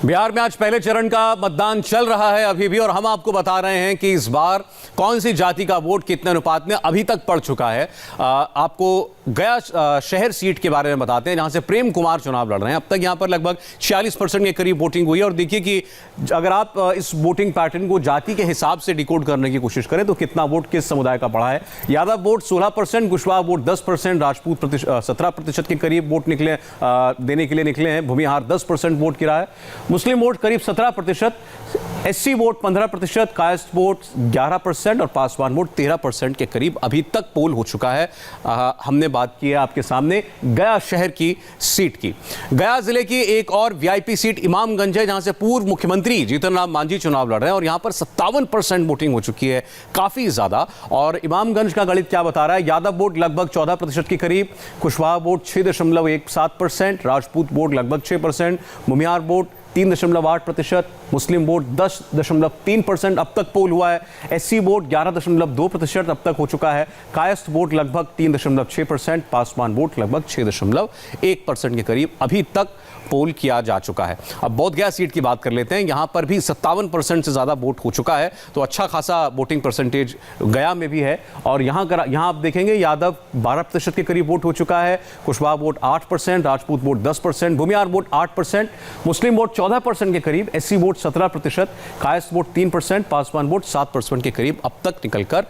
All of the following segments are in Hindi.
बिहार में आज पहले चरण का मतदान चल रहा है अभी भी, और हम आपको बता रहे हैं कि इस बार कौन सी जाति का वोट कितने अनुपात में अभी तक पड़ चुका है। आपको गया शहर सीट के बारे में बताते हैं, जहां से प्रेम कुमार चुनाव लड़ रहे हैं। अब तक यहां पर लगभग 46% के करीब वोटिंग हुई है। और देखिए कि अगर आप इस वोटिंग पैटर्न को जाति के हिसाब से डिकोड करने की कोशिश करें तो कितना वोट किस समुदाय का पड़ा है। यादव वोट 16%, कुशवाहा वोट 10%, राजपूत 17% के करीब वोट निकले देने के लिए निकले हैं। भूमिहार 10% वोट गिरा है। मुस्लिम वोट करीब 17%, एससी वोट 15%, कायस्थ वोट 11% और पासवान वोट 13% के करीब अभी तक पोल हो चुका है। हमने बात की है आपके सामने गया शहर की सीट की। गया जिले की एक और वीआईपी सीट इमामगंज है, जहां से पूर्व मुख्यमंत्री जीतन राम मांझी चुनाव लड़ रहे हैं और यहां पर 57% वोटिंग हो चुकी है, काफी ज्यादा। और इमामगंज का गणित क्या बता रहा है? यादव वोट लगभग 14% के करीब, कुशवाहा वोट 6.17%, राजपूत वोट लगभग 6%, भूमिहार वोट 3.8%, मुस्लिम वोट 10.3% अब तक पोल हुआ है। एससी वोट 11.2% अब तक हो चुका है। कायस्थ वोट लगभग 3.6%, पासवान वोट लगभग 6.1% के करीब अभी तक पोल किया जा चुका है। अब बोधगया सीट की बात कर लेते हैं। यहां पर भी 57% से ज्यादा वोट हो चुका है, तो अच्छा खासा वोटिंग परसेंटेज गया में भी है। और यहां आप देखेंगे यादव 12% के करीब वोट हो चुका है, Kushwaha vote 8%, Rajput vote 10%, Bhumihar vote 8%, मुस्लिम वोट 14% के करीब, SC vote 17%, Kayastha vote 3%, Paswan vote 7% के करीब अब तक निकलकर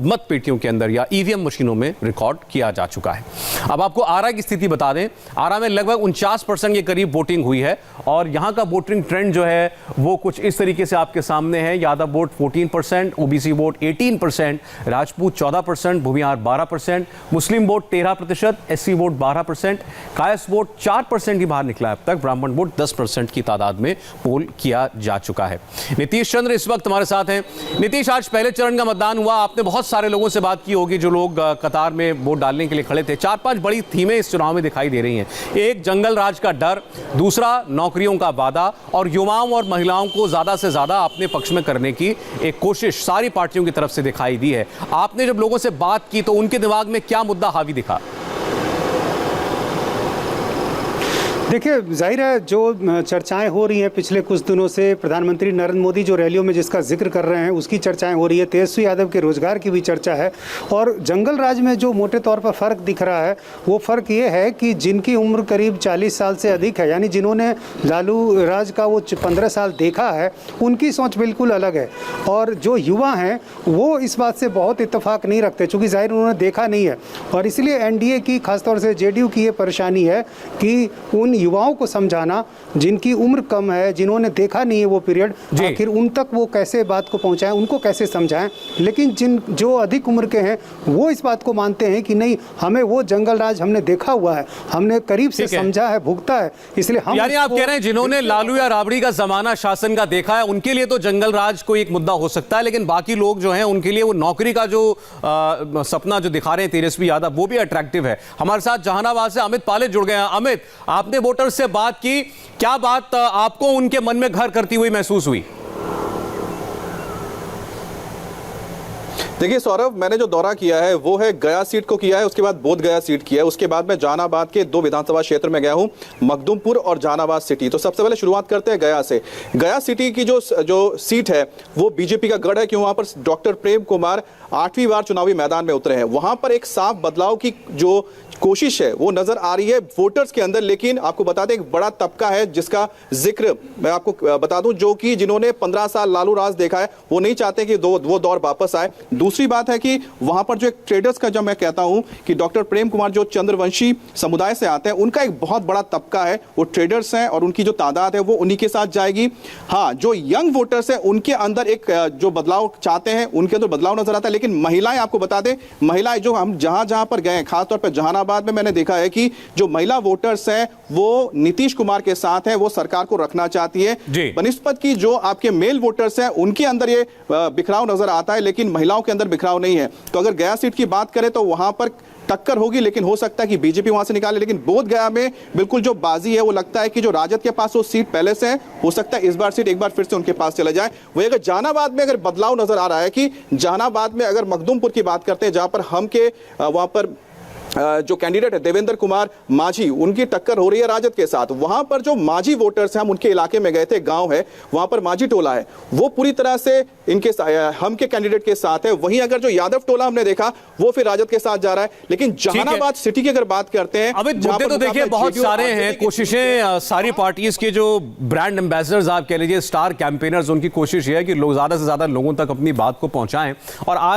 मत पेटियों के अंदर या ईवीएम मशीनों में रिकॉर्ड किया जा चुका है। अब आपको आरा की स्थिति बता दें। आरा में लगभग 49% के करीब वोटिंग हुई है और यहां का वोटिंग ट्रेंड जो है वो कुछ इस तरीके से आपके सामने है। Yadav vote 14%, OBC vote 18%, Rajput 14%, Bhumihar 12%, मुस्लिम vote 13%, SC vote 12%, Kayastha vote 4% ही बाहर निकला है अब तक, ब्राह्मण वोट 10% की तादाद में पोल किया जा चुका है। नीतीश चंद्र इस वक्त हमारे साथ हैं। नीतीश, आज पहले चरण का मतदान हुआ, आपने बहुत सारे लोगों से बात की होगी जो लोग कतार में वोट डालने के लिए खड़े थे। 4-5 बड़ी थीमें इस चुनाव में दिखाई दे रही हैं। एक, जंगल राज का डर, दूसरा नौकरियों का वादा, और युवाओं और महिलाओं को ज्यादा से ज्यादा अपने पक्ष में करने की एक कोशिश सारी पार्टियों की तरफ से दिखाई दी है। आपने जब लोगों से बात की तो उनके दिमाग में क्या मुद्दा हावी दिखा? देखिए, जाहिर है जो चर्चाएं हो रही हैं पिछले कुछ दिनों से, प्रधानमंत्री नरेंद्र मोदी जो रैलियों में जिसका जिक्र कर रहे हैं उसकी चर्चाएं हो रही है, तेजस्वी यादव के रोजगार की भी चर्चा है। और जंगल राज में जो मोटे तौर पर फ़र्क दिख रहा है वो फ़र्क ये है कि जिनकी उम्र करीब 40 साल से अधिक है, यानी जिन्होंने लालू राज का वो 15 साल देखा है, उनकी सोच बिल्कुल अलग है। और जो युवा हैं वो इस बात से बहुत इत्तेफाक नहीं रखते, चूँकि जाहिर उन्होंने देखा नहीं है। और इसलिए एनडीए की, खासतौर से जेडीयू की ये परेशानी है कि उन युवाओं को समझाना जिनकी उम्र कम है, जिन्होंने देखा नहीं है वो पीरियड, आखिर उन तक वो कैसे बात को पहुंचाएं, उनको कैसे समझाएं। लेकिन जो अधिक उम्र के हैं वो इस बात को मानते हैं कि नहीं, हमें वो जंगल राज हमने देखा हुआ है, हमने करीब से समझा है, भुगता है, इसलिए हम। यानी आप कह रहे हैं जिन्होंने लालू या राबड़ी का जमाना शासन का देखा है उनके लिए तो जंगल राज कोई एक मुद्दा हो सकता है, लेकिन बाकी लोग जो हैं उनके लिए वो नौकरी का जो सपना जो दिखा रहे हैं तेजस्वी यादव, वो भी अट्रैक्टिव है। हमारे साथ जहानाबाद से अमित पाले जुड़ गए हैं। अमित, आपने वोटर्स से बात की, क्या बात आपको उनके मन में घर करती हुई महसूस हुई? देखिए सौरभ, मैंने जो दौरा किया है वो है गया सीट को किया है, उसके बाद बोधगया सीट किया है, उसके बाद मैं जहानाबाद के 2 विधानसभा क्षेत्र में गया हूं, मखदुमपुर और जहानाबाद सिटी। तो सबसे पहले शुरुआत करते हैं गया से। गया सिटी की जो सीट है वो बीजेपी का गढ़ है कि वहां पर डॉक्टर प्रेम कुमार 8वीं बार चुनावी मैदान में उतरे हैं। वहां पर एक साफ बदलाव की जो कोशिश है वो नजर आ रही है वोटर्स के अंदर। लेकिन आपको बता दें, एक बड़ा तबका है जिसका जिक्र मैं आपको बता दूं, जो कि जिन्होंने 15 साल लालू राज देखा है वो नहीं चाहते कि वो दौर वापस आए। दूसरी बात है कि वहां पर जो एक ट्रेडर्स का, जब मैं कहता हूं कि डॉक्टर प्रेम कुमार जो चंद्रवंशी समुदाय से आते हैं, उनका एक बहुत बड़ा तबका है, वो ट्रेडर्स हैं और उनकी जो तादाद है वो उन्हीं के साथ जाएगी। हाँ, जो यंग वोटर्स हैं उनके अंदर एक जो बदलाव चाहते हैं, उनके अंदर बदलाव नजर आता है। लेकिन महिलाएं, आपको बता दें, महिलाएं जो हम जहां पर गए, खासतौर पर जहानाबाद में मैंने देखा है कि जो महिला वोटर्स हैं वो नीतीश कुमार के साथ हैं, वो सरकार को रखना चाहती है। बनिस्पत की जो आपके मेल वोटर्स हैं उनके अंदर ये बिखराव नजर आता है, लेकिन महिलाओं के अंदर बिखराव नहीं है। तो अगर गया सीट की बात करें तो वहां पर टक्कर होगी, लेकिन हो सकता है कि बीजेपी वहां से निकाले। लेकिन बोधगया में बिल्कुल जो बाजी है वो लगता है कि जो राजद के पास वो सीट पहले से है, हो सकता है इस बार सीट एक बार फिर से उनके पास चले जाए। वही अगर जहानाबाद में अगर बदलाव नजर आ रहा है कि जहानाबाद में अगर मखदुमपुर की बात करते हैं, जहां पर हम के वहां पर जो कैंडिडेट है देवेंद्र कुमार माझी, उनकी टक्कर हो रही है राजद के साथ। वहां पर जो माझी वोटर्स हैं, हम उनके इलाके में गए थे, गांव है वहां पर माझी टोला है, वो पूरी तरह से इनके हम के कैंडिडेट के साथ है। वहीं अगर जो यादव टोला हमने देखा वो फिर राजद के साथ जा रहा है। लेकिन जहानाबाद सिटी की अगर बात करते हैं, अभी मुद्दे तो देखिए बहुत सारे हैं, कोशिशें सारी पार्टीज के जो ब्रांड एम्बेसडर्स आप कह लीजिए, स्टार कैंपेनर्स, उनकी कोशिश ये है कि लोग ज्यादा से ज्यादा लोगों तक अपनी बात को पहुंचाएं। और आज